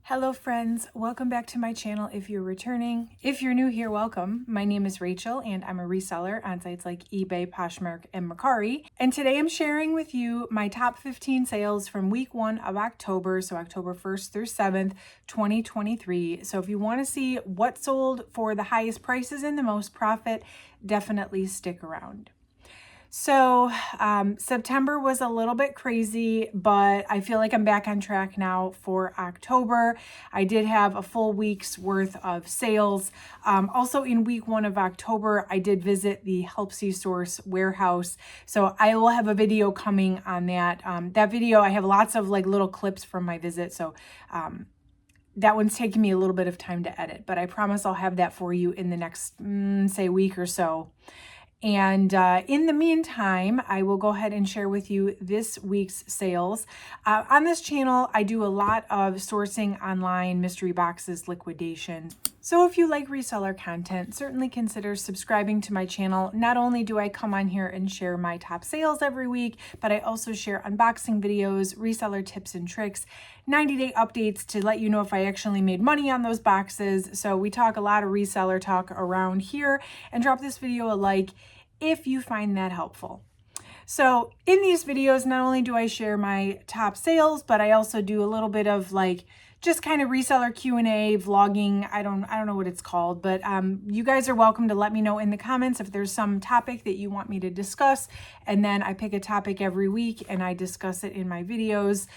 Hello friends, welcome back to my channel if you're returning. If you're new here, welcome. My name is Rachel and I'm a reseller on sites like eBay, Poshmark, and Mercari. And today I'm sharing with you my top 15 sales from week 1 of October, so October 1st through 7th, 2023. So if you want to see what sold for the highest prices and the most profit, definitely stick around. So September was a little bit crazy, but I feel like I'm back on track now for October. I did have a full week's worth of sales. Also in week 1 of October, I did visit the Helps You Source warehouse. So I will have a video coming on that. That video, I have lots of like little clips from my visit. So that one's taking me a little bit of time to edit, but I promise I'll have that for you in the next, say, week or so. And in the meantime, I will go ahead and share with you this week's sales. On this channel, I do a lot of sourcing online, mystery boxes, liquidation. So if you like reseller content, certainly consider subscribing to my channel. Not only do I come on here and share my top sales every week, but I also share unboxing videos, reseller tips and tricks, 90-day updates to let you know if I actually made money on those boxes. So we talk a lot of reseller talk around here, and drop this video a like if you find that helpful. So in these videos, not only do I share my top sales, but I also do a little bit of like just kind of reseller Q&A, vlogging. I don't know what it's called, but you guys are welcome to let me know in the comments if there's some topic that you want me to discuss. And then I pick a topic every week and I discuss it in my videos.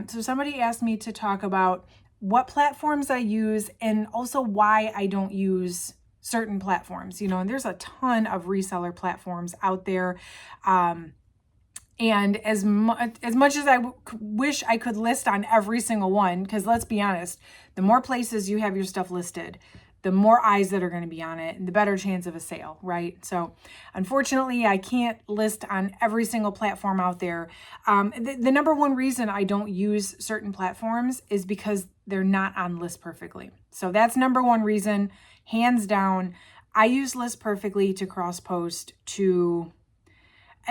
So somebody asked me to talk about what platforms I use and also why I don't use certain platforms, and there's a ton of reseller platforms out there. And as much as I wish I could list on every single one, because let's be honest, the more places you have your stuff listed, the more eyes that are going to be on it and the better chance of a sale, right? So unfortunately, I can't list on every single platform out there. The number one reason I don't use certain platforms is because they're not on List Perfectly. So that's number one reason, hands down. I use List Perfectly to cross post to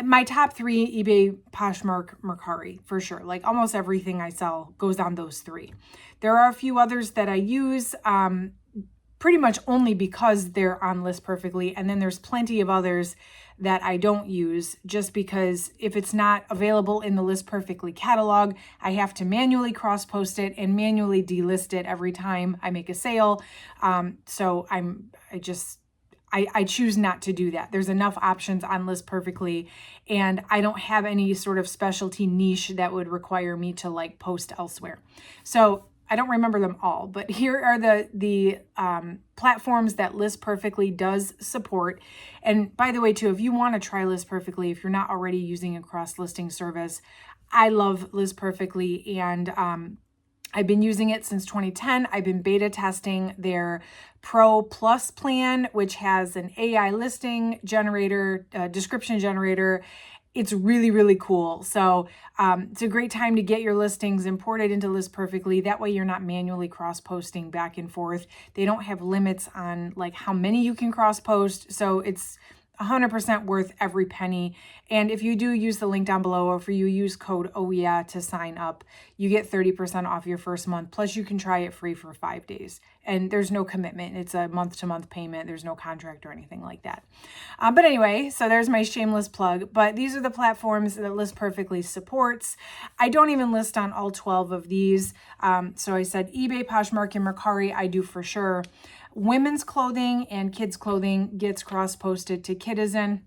my top 3: eBay, Poshmark, Mercari, for sure. Like almost everything I sell goes on those 3. There are a few others that I use pretty much only because they're on List Perfectly. And then there's plenty of others that I don't use just because if it's not available in the List Perfectly catalog, I have to manually cross post it and manually delist it every time I make a sale. So I choose not to do that. There's enough options on List Perfectly, and I don't have any sort of specialty niche that would require me to like post elsewhere. So I don't remember them all, but here are the platforms that List Perfectly does support. And by the way, too, if you want to try List Perfectly, if you're not already using a cross-listing service, I love List Perfectly, and I've been using it since 2010. I've been beta testing their Pro Plus plan, which has an AI listing generator, description generator. It's really, really cool. So it's a great time to get your listings imported into List Perfectly. That way you're not manually cross-posting back and forth. They don't have limits on like how many you can cross-post. So it's 100% worth every penny. And if you do use the link down below, or if you use code OEA to sign up, you get 30% off your first month. Plus you can try it free for 5 days. And there's no commitment. It's a month-to-month payment. There's no contract or anything like that. But anyway, so there's my shameless plug. But these are the platforms that List Perfectly supports. I don't even list on all 12 of these. So I said eBay, Poshmark, and Mercari, I do for sure. Women's clothing and kids clothing gets cross-posted to Kidizen.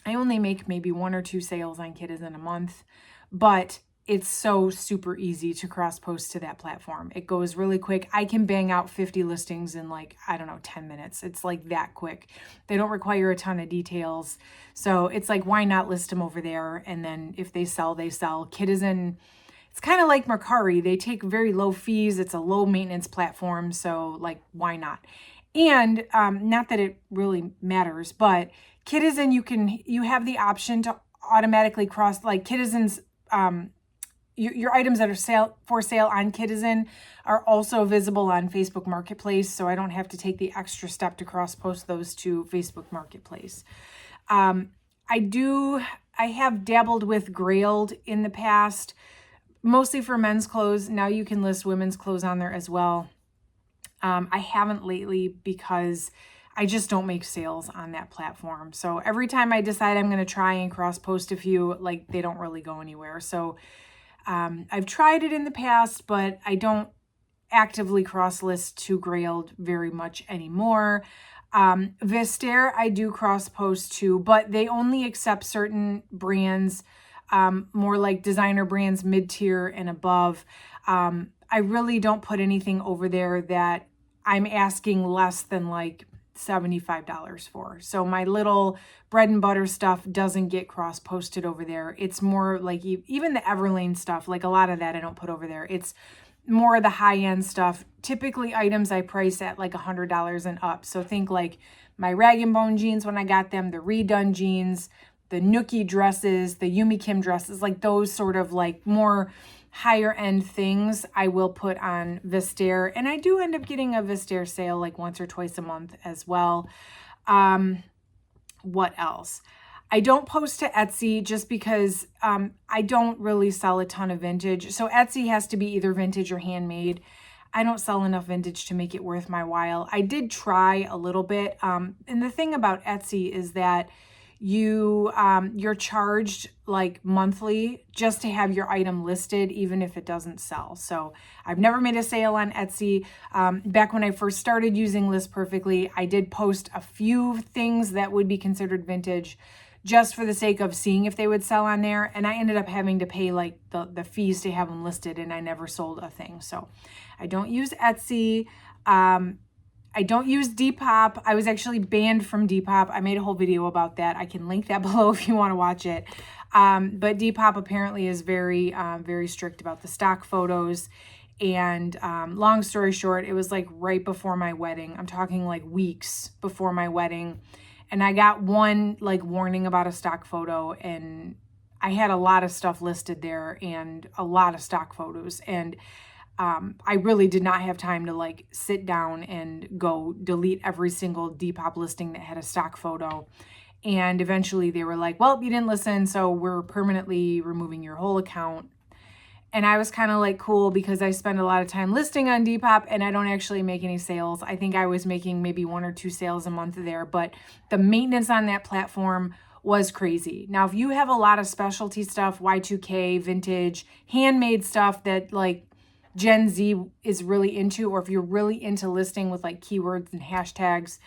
I only make maybe 1 or 2 sales on Kidizen a month, but it's so super easy to cross-post to that platform. It goes really quick. I can bang out 50 listings in like, 10 minutes. It's like that quick. They don't require a ton of details. So it's like, why not list them over there? And then if they sell, they sell. Kidizen, it's kind of like Mercari. They take very low fees. It's a low maintenance platform. So like, why not? And not that it really matters, but Kidizen, you have the option to automatically cross, like Kidizen's, your items that are for sale on Kidizen are also visible on Facebook Marketplace. So I don't have to take the extra step to cross post those to Facebook Marketplace. I have dabbled with Grailed in the past. mostly for men's clothes. Now you can list women's clothes on there as well. I haven't lately because I just don't make sales on that platform. So every time I decide I'm going to try and cross post a few, like they don't really go anywhere. So I've tried it in the past, but I don't actively cross list to Grailed very much anymore. Vistair I do cross post to, but they only accept certain brands, more like designer brands, mid-tier and above. I really don't put anything over there that I'm asking less than like $75 for. So my little bread and butter stuff doesn't get cross posted over there. It's more like even the Everlane stuff, like a lot of that I don't put over there. It's more of the high-end stuff. Typically items I price at like $100 and up. So think like my Rag & Bone jeans when I got them, the Redone jeans, the Nookie dresses, the Yumi Kim dresses, like those sort of like more higher end things I will put on Vistair. And I do end up getting a Vistair sale like once or twice a month as well. What else? I don't post to Etsy just because I don't really sell a ton of vintage. So Etsy has to be either vintage or handmade. I don't sell enough vintage to make it worth my while. I did try a little bit. And the thing about Etsy is that you're charged like monthly just to have your item listed, even if it doesn't sell. So I've never made a sale on Etsy. Back when I first started using List Perfectly, I did post a few things that would be considered vintage just for the sake of seeing if they would sell on there. And I ended up having to pay like the fees to have them listed, and I never sold a thing. So I don't use Etsy. I don't use Depop. I was actually banned from Depop. I made a whole video about that. I can link that below if you want to watch it. But Depop apparently is very, very strict about the stock photos. And long story short, it was like right before my wedding. I'm talking like weeks before my wedding. And I got one like warning about a stock photo, and I had a lot of stuff listed there and a lot of stock photos. And I really did not have time to like sit down and go delete every single Depop listing that had a stock photo. And eventually they were like, well, you didn't listen, so we're permanently removing your whole account. And I was kind of like, cool, because I spend a lot of time listing on Depop and I don't actually make any sales. I think I was making maybe 1 or 2 sales a month there, but the maintenance on that platform was crazy. Now, if you have a lot of specialty stuff, Y2K, vintage, handmade stuff that like Gen Z is really into, or if you're really into listing with like keywords and hashtags,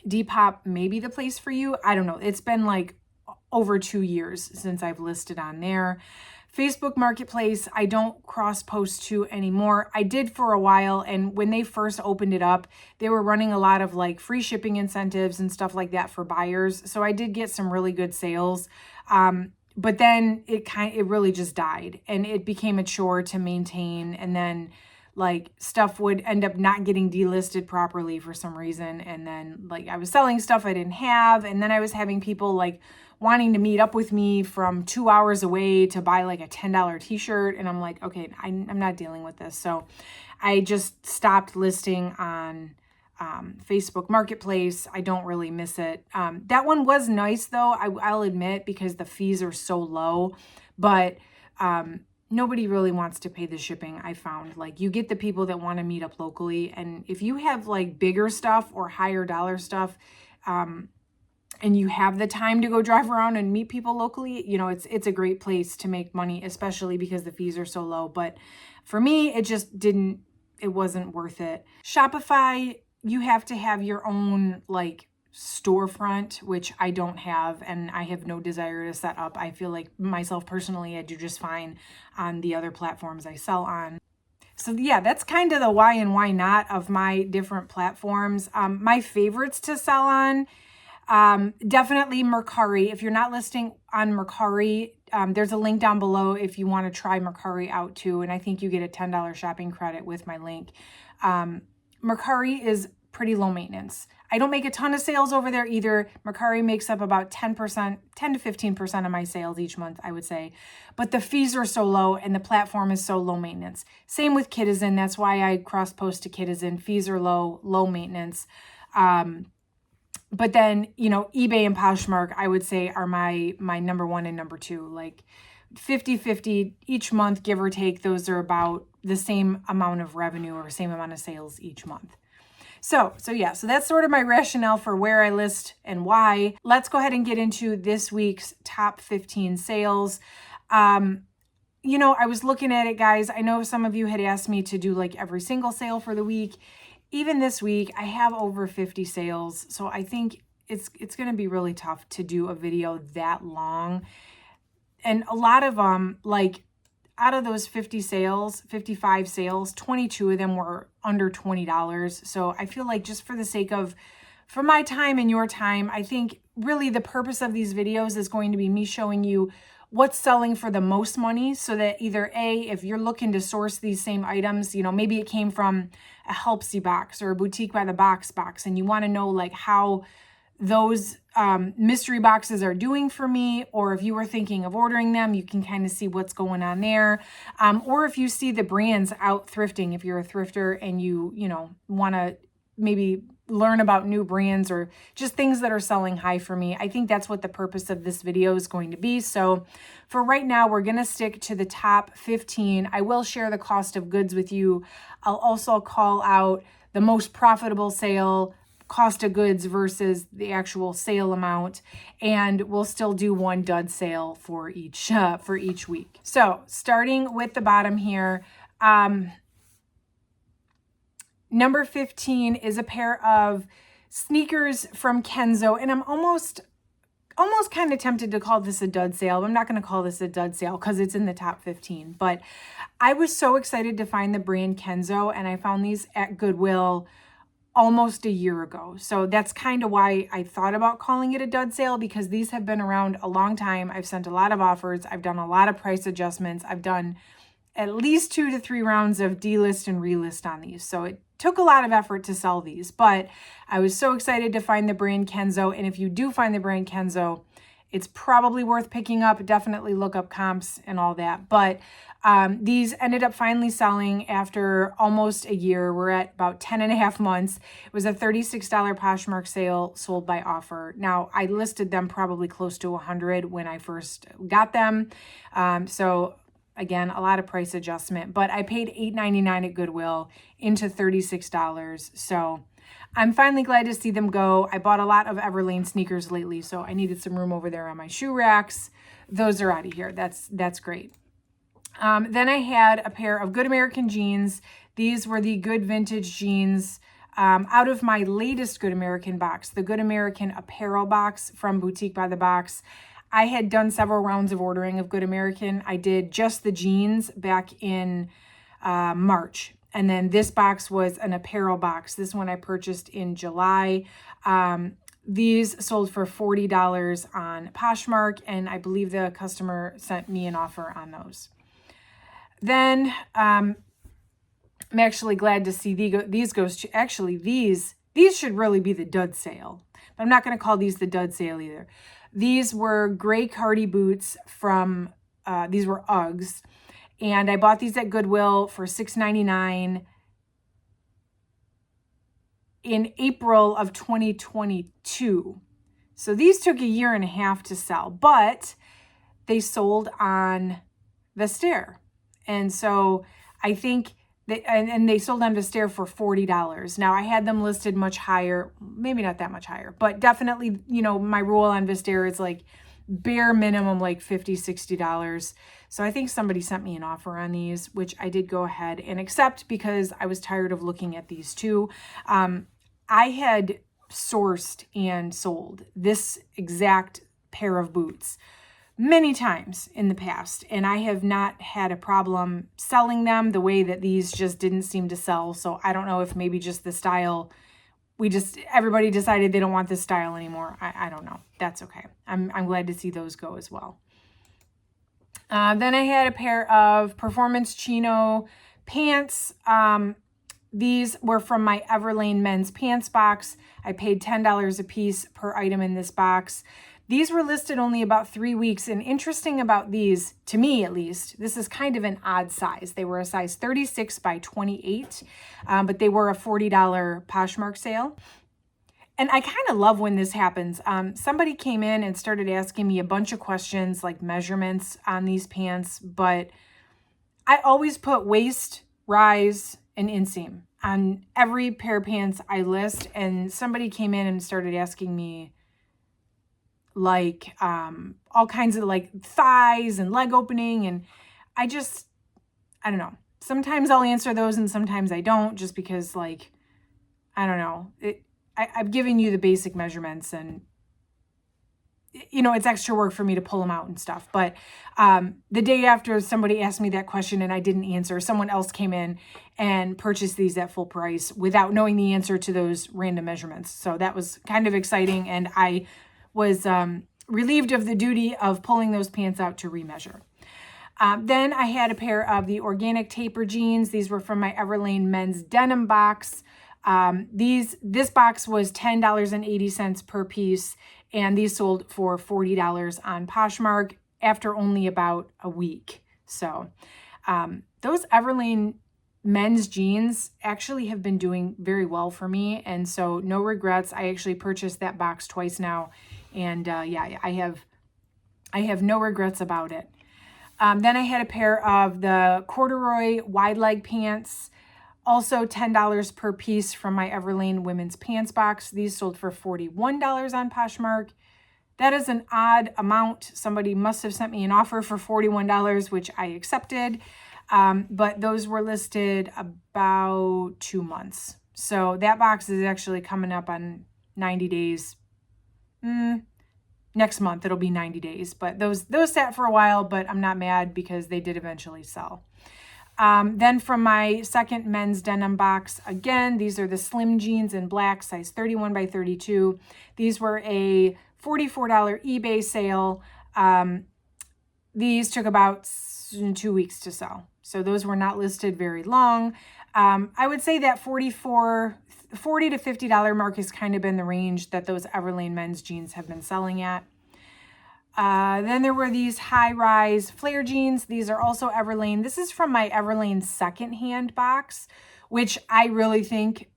Depop may be the place for you. I don't know. It's been like over 2 years since I've listed on there. Facebook Marketplace, I don't cross post to anymore. I did for a while, and when they first opened it up, they were running a lot of like free shipping incentives and stuff like that for buyers. So I did get some really good sales. But then it really just died, and it became a chore to maintain, and then like stuff would end up not getting delisted properly for some reason. And then like I was selling stuff I didn't have, and then I was having people like wanting to meet up with me from 2 hours away to buy like a $10 t-shirt. And I'm like, okay, I'm not dealing with this. So I just stopped listing on Facebook Marketplace. I don't really miss it. That one was nice though, I'll admit, because the fees are so low, but nobody really wants to pay the shipping. I found like you get the people that want to meet up locally, and if you have like bigger stuff or higher dollar stuff, and you have the time to go drive around and meet people locally, you know, it's a great place to make money, especially because the fees are so low. But for me, it wasn't worth it. Shopify, you have to have your own like storefront, which I don't have, and I have no desire to set up. I feel like myself personally, I do just fine on the other platforms I sell on. So yeah, that's kind of the why and why not of my different platforms. My favorites to sell on, definitely Mercari. If you're not listing on Mercari, there's a link down below if you want to try Mercari out too. And I think you get a $10 shopping credit with my link. Mercari is pretty low maintenance. I don't make a ton of sales over there either. Mercari makes up about 10%, 10 to 15% of my sales each month, I would say. But the fees are so low and the platform is so low maintenance. Same with Kitizen. That's why I cross post to Kitizen. Fees are low maintenance. But then, you know, eBay and Poshmark, I would say, are my number 1 and number 2. Like 50-50 each month, give or take. Those are about the same amount of revenue or same amount of sales each month. So that's sort of my rationale for where I list and why. Let's go ahead and get into this week's top 15 sales. You know, I was looking at it, guys. I know some of you had asked me to do like every single sale for the week. Even this week, I have over 50 sales. So I think it's going to be really tough to do a video that long. And a lot of them, like out of those 55 sales, 22 of them were under $20. So I feel like just for my time and your time, I think really the purpose of these videos is going to be me showing you what's selling for the most money, so that either A, if you're looking to source these same items, you know, maybe it came from a Helpsy box or a Boutique by the box, and you want to know like how those mystery boxes are doing for me, or if you were thinking of ordering them, you can kind of see what's going on there. Or if you see the brands out thrifting, if you're a thrifter and you know, want to maybe learn about new brands or just things that are selling high for me. I think that's what the purpose of this video is going to be. So for right now, we're going to stick to the top 15. I will share the cost of goods with you. I'll also call out the most profitable sale, cost of goods versus the actual sale amount, and we'll still do one dud sale for each week. So starting with the bottom here, number 15 is a pair of sneakers from Kenzo, and I'm almost kind of tempted to call this a dud sale. I'm not going to call this a dud sale because it's in the top 15, but I was so excited to find the brand Kenzo, and I found these at Goodwill almost a year ago. So that's kind of why I thought about calling it a dud sale, because these have been around a long time. I've sent a lot of offers. I've done a lot of price adjustments. I've done at least 2 to 3 rounds of delist and relist on these. So it took a lot of effort to sell these, but I was so excited to find the brand Kenzo. And if you do find the brand Kenzo, it's probably worth picking up. Definitely look up comps and all that. But these ended up finally selling after almost a year. We're at about 10 and a half months. It was a $36 Poshmark sale, sold by offer. Now, I listed them probably close to 100 when I first got them. So again, a lot of price adjustment, but I paid $8.99 at Goodwill into $36. So I'm finally glad to see them go. I bought a lot of Everlane sneakers lately, so I needed some room over there on my shoe racks. Those are out of here. That's great. Then I had a pair of Good American jeans. These were the Good Vintage jeans out of my latest Good American box, the Good American apparel box from Boutique by the Box. I had done several rounds of ordering of Good American. I did just the jeans back in March. And then this box was an apparel box. This one I purchased in July. These sold for $40 on Poshmark, and I believe the customer sent me an offer on those. Then I'm actually glad to see these goes to, actually these should really be the dud sale, but I'm not going to call these the dud sale either. These were gray Cardi boots from, these were Uggs, and I bought these at Goodwill for $6.99 in April of 2022. So these took a year and a half to sell, but they sold on Vestair. And so I think that, and they sold on Vestair for $40. Now I had them listed much higher, maybe not that much higher, but definitely, you know, my rule on Vestair is like bare minimum, like $50, $60. So I think somebody sent me an offer on these, which I did go ahead and accept because I was tired of looking at these too. I had sourced and sold this exact pair of boots many times in the past, and I have not had a problem selling them the way that these just didn't seem to sell. So I don't know if maybe just the style, everybody decided they don't want this style anymore. I don't know. That's okay. I'm glad to see those go as well. Then I had a pair of performance chino pants. These were from my Everlane men's pants box. I paid $10 a piece per item in this box. These were listed only about 3 weeks. And interesting about these, to me at least, this is kind of an odd size. They were a size 36 by 28, but they were a $40 Poshmark sale. And I kind of love when this happens. Somebody came in and started asking me a bunch of questions like measurements on these pants, but I always put waist, rise, and inseam on every pair of pants I list. And somebody came in and started asking me like all kinds of like thighs and leg opening. And I don't know. Sometimes I'll answer those and sometimes I don't, just because like, I don't know. I've given you the basic measurements, and you know, it's extra work for me to pull them out and stuff. But the day after somebody asked me that question and I didn't answer, someone else came in and purchased these at full price without knowing the answer to those random measurements. So that was kind of exciting. And I was relieved of the duty of pulling those pants out to remeasure. Then I had a pair of the organic taper jeans. These were from my Everlane men's denim box. This box was $10.80 per piece, and these sold for $40 on Poshmark after only about a week. So those Everlane men's jeans actually have been doing very well for me, and so no regrets. I actually purchased that box twice now, and yeah, I have no regrets about it. Then I had a pair of the corduroy wide leg pants, also $10 per piece from my Everlane women's pants box. These sold for $41 on Poshmark. That is an odd amount. Somebody must have sent me an offer for $41, which I accepted. But those were listed about 2 months. So that box is actually coming up on 90 days. Next month, it'll be 90 days. But those sat for a while, but I'm not mad because they did eventually sell. Then from my second men's denim box, again, these are the slim jeans in black, size 31 by 32. These were a $44 eBay sale. These took about 2 weeks to sell. So those were not listed very long. I would say that $40 to $50 mark has kind of been the range that those Everlane men's jeans have been selling at. Then there were these high-rise flare jeans. These are also Everlane. This is from my Everlane secondhand box, which I really think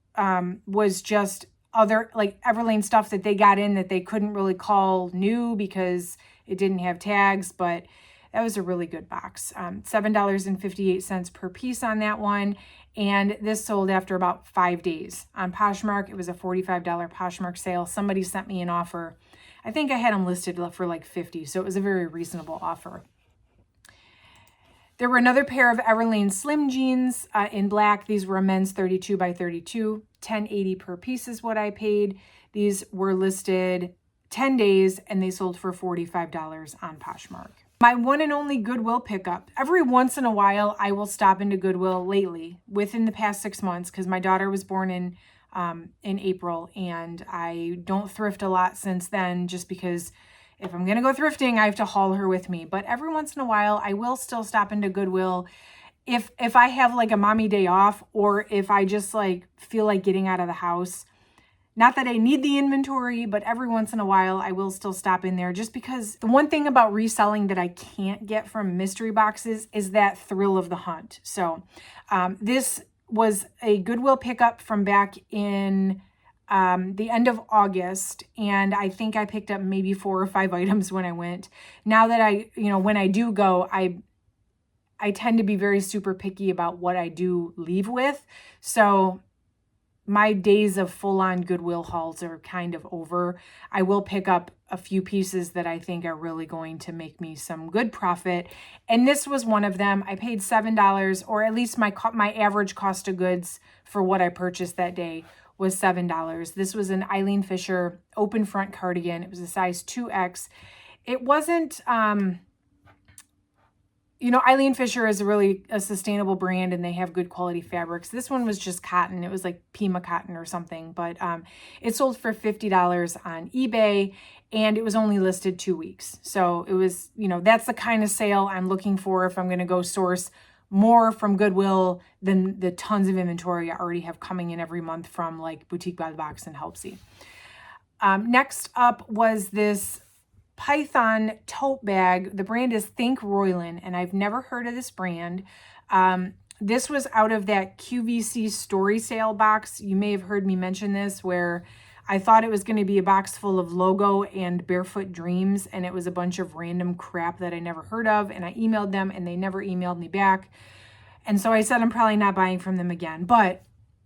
was just other like Everlane stuff that they got in that they couldn't really call new because it didn't have tags, but that was a really good box. $7.58 per piece on that one. And this sold after about 5 days. On Poshmark, it was a $45 Poshmark sale. Somebody sent me an offer. I think I had them listed for like $50, so it was a very reasonable offer. There were another pair of Everlane slim jeans in black. These were a men's 32 by 32, $10.80 per piece is what I paid. These were listed 10 days and they sold for $45 on Poshmark. My one and only Goodwill pickup. Every once in a while, I will stop into Goodwill lately, within the past 6 months, because my daughter was born in April, and I don't thrift a lot since then, just because if I'm going to go thrifting, I have to haul her with me. But every once in a while, I will still stop into Goodwill if I have like a mommy day off, or if I just like feel like getting out of the house. Not that I need the inventory, but every once in a while, I will still stop in there, just because the one thing about reselling that I can't get from mystery boxes is that thrill of the hunt. So this was a Goodwill pickup from back in the end of August, and I think I picked up maybe 4 or 5 items when I went. Now that when I do go, I tend to be very super picky about what I do leave with. So my days of full-on Goodwill hauls are kind of over. I will pick up a few pieces that I think are really going to make me some good profit. And this was one of them. I paid $7, or at least my average cost of goods for what I purchased that day was $7. This was an Eileen Fisher open front cardigan. It was a size 2X. It wasn't... Eileen Fisher is a sustainable brand, and they have good quality fabrics. This one was just cotton. It was like Pima cotton or something, but it sold for $50 on eBay, and it was only listed 2 weeks. So it was, that's the kind of sale I'm looking for if I'm going to go source more from Goodwill than the tons of inventory I already have coming in every month from like Boutique by the Box and Helpsy. Next up was this Python tote bag. The brand is Think Royland, and I've never heard of this brand. This was out of that QVC story sale box. You may have heard me mention this, where I thought it was going to be a box full of logo and barefoot dreams, and it was a bunch of random crap that I never heard of, and I emailed them and they never emailed me back. And so I said I'm probably not buying from them again. But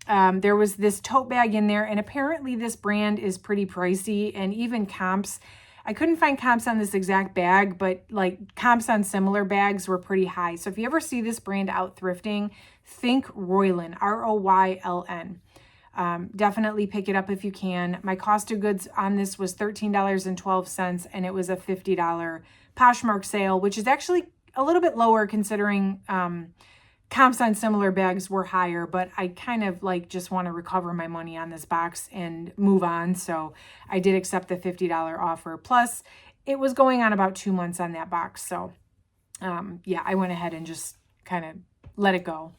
there was this tote bag in there, and apparently this brand is pretty pricey, and even comps. I couldn't find comps on this exact bag, but like comps on similar bags were pretty high. So if you ever see this brand out thrifting, think Roylin, Royln. Definitely pick it up if you can. My cost of goods on this was $13.12, and it was a $50 Poshmark sale, which is actually a little bit lower considering comps on similar bags were higher, but I kind of like just want to recover my money on this box and move on. So I did accept the $50 offer. Plus it was going on about 2 months on that box. So yeah, I went ahead and just kind of let it go.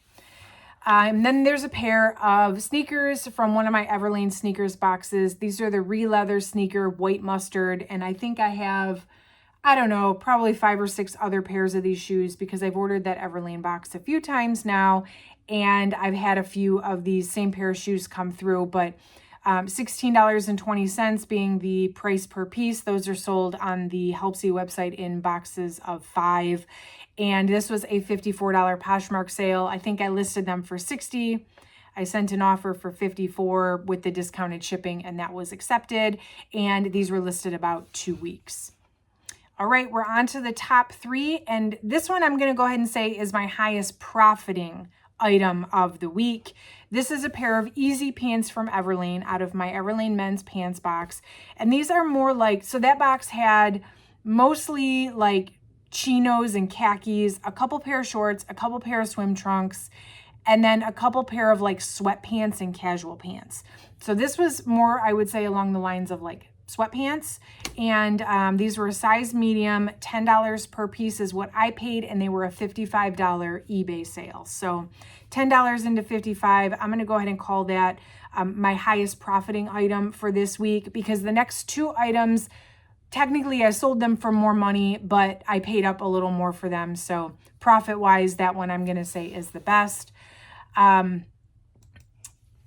And then there's a pair of sneakers from one of my Everlane sneakers boxes. These are the Reseller sneaker white mustard. And I think I have, I don't know, probably 5 or 6 other pairs of these shoes because I've ordered that Everlane box a few times now. And I've had a few of these same pair of shoes come through, but $16.20 being the price per piece. Those are sold on the Helpsy website in boxes of 5. And this was a $54 Poshmark sale. I think I listed them for $60. I sent an offer for $54 with the discounted shipping, and that was accepted. And these were listed about 2 weeks. All right, we're on to the top 3. And this one I'm going to go ahead and say is my highest profiting item of the week. This is a pair of easy pants from Everlane out of my Everlane men's pants box. And these are more like, so that box had mostly like chinos and khakis, a couple pair of shorts, a couple pair of swim trunks, and then a couple pair of like sweatpants and casual pants. So this was more, I would say, along the lines of like sweatpants. And these were a size medium, $10 per piece is what I paid, and they were a $55 eBay sale. So $10 into 55, I'm going to go ahead and call that my highest profiting item for this week, because the next 2 items, technically I sold them for more money, but I paid up a little more for them. So profit-wise, that one I'm going to say is the best.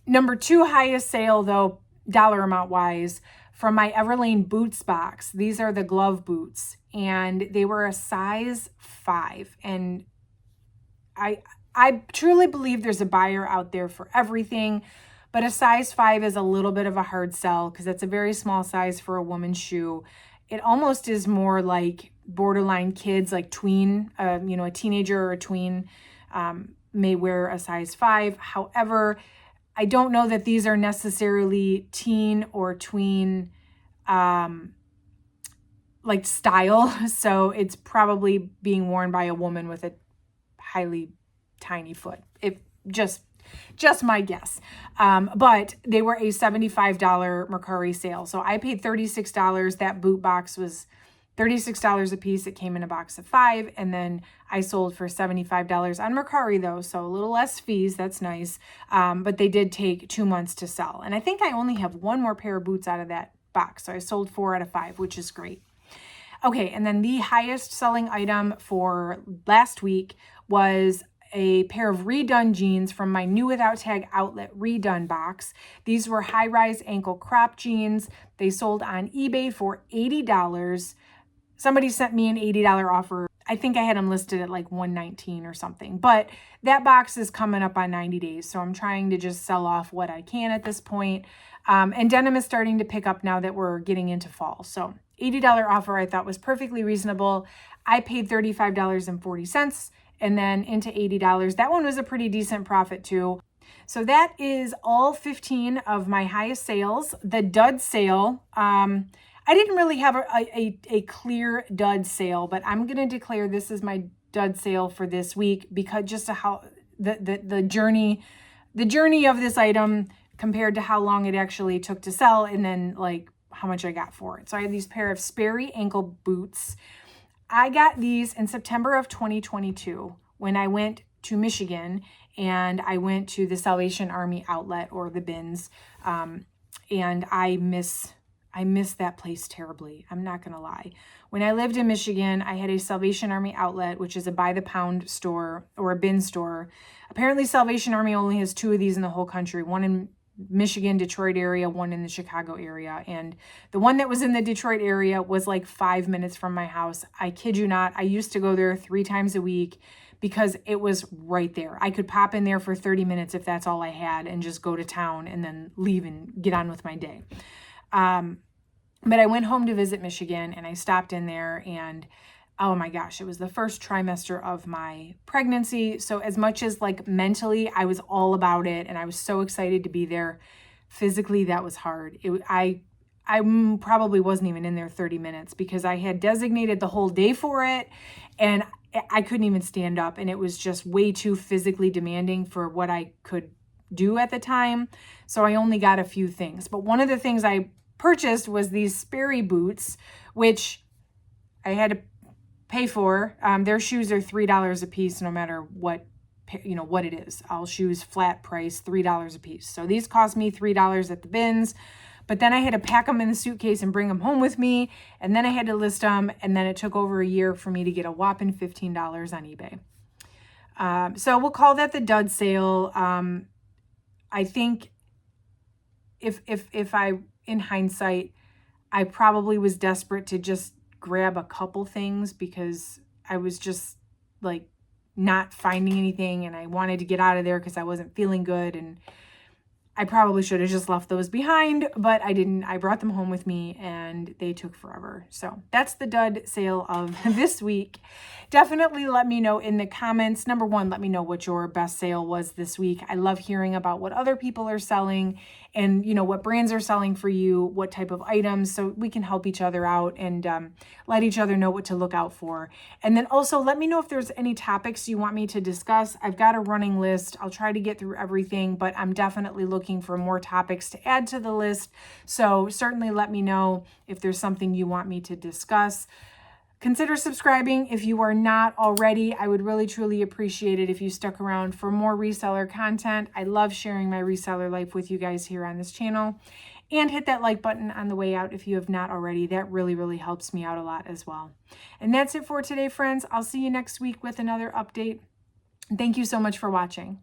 Number 2 highest sale, though, dollar amount-wise, from my Everlane boots box. These are the glove boots, and they were a size 5. And I truly believe there's a buyer out there for everything, but a size 5 is a little bit of a hard sell because it's a very small size for a woman's shoe. It almost is more like borderline kids, like tween, a teenager or a tween may wear a size 5. However, I don't know that these are necessarily teen or tween like style. So it's probably being worn by a woman with a highly tiny foot. If just my guess. But they were a $75 Mercari sale. So I paid $36. That boot box was $36 a piece. It came in a box of 5. And then I sold for $75 on Mercari though. So a little less fees. That's nice. But they did take 2 months to sell. And I think I only have 1 more pair of boots out of that box. So I sold 4 out of 5, which is great. Okay. And then the highest selling item for last week was a pair of redone jeans from my new without tag outlet redone box. These were high-rise ankle crop jeans. They sold on eBay for $80. Somebody sent me an $80 offer. I think I had them listed at like $119 or something, but that box is coming up on 90 days. So I'm trying to just sell off what I can at this point. And denim is starting to pick up now that we're getting into fall. So $80 offer I thought was perfectly reasonable. I paid $35.40. And then into $80. That one was a pretty decent profit too. So that is all 15 of my highest sales. The dud sale, I didn't really have a clear dud sale, but I'm going to declare this is my dud sale for this week because just how the journey of this item compared to how long it actually took to sell, and then like how much I got for it. So I have these pair of Sperry ankle boots. I got these in September of 2022 when I went to Michigan and I went to the Salvation Army outlet, or the bins. And I miss that place terribly. I'm not going to lie. When I lived in Michigan, I had a Salvation Army outlet, which is a by the pound store or a bin store. Apparently Salvation Army only has 2 of these in the whole country, one in Michigan, Detroit area, one in the Chicago area. And the one that was in the Detroit area was like 5 minutes from my house. I kid you not. I used to go there 3 times a week because it was right there. I could pop in there for 30 minutes if that's all I had and just go to town and then leave and get on with my day. But I went home to visit Michigan and I stopped in there, and oh my gosh, it was the first trimester of my pregnancy. So as much as like mentally I was all about it and I was so excited to be there, physically that was hard. I probably wasn't even in there 30 minutes because I had designated the whole day for it and I couldn't even stand up, and it was just way too physically demanding for what I could do at the time. So I only got a few things. But one of the things I purchased was these Sperry boots, which I had to pay for. Their shoes are $3 a piece, no matter what, what it is. All shoes flat price, $3 a piece. So these cost me $3 at the bins, but then I had to pack them in the suitcase and bring them home with me. And then I had to list them. And then it took over a year for me to get a whopping $15 on eBay. So we'll call that the dud sale. I think if I, in hindsight, I probably was desperate to just grab a couple things because I was just like not finding anything and I wanted to get out of there because I wasn't feeling good, and I probably should have just left those behind, but I didn't. I brought them home with me and they took forever. So that's the dud sale of this week. Definitely let me know in the comments. Number one, let me know what your best sale was this week. I love hearing about what other people are selling and, what brands are selling for you, what type of items, so we can help each other out and let each other know what to look out for. And then also let me know if there's any topics you want me to discuss. I've got a running list. I'll try to get through everything, but I'm definitely looking for more topics to add to the list. So certainly let me know if there's something you want me to discuss. Consider subscribing if you are not already. I would really, truly appreciate it if you stuck around for more reseller content. I love sharing my reseller life with you guys here on this channel. And hit that like button on the way out if you have not already. That really, really helps me out a lot as well. And that's it for today, friends. I'll see you next week with another update. Thank you so much for watching.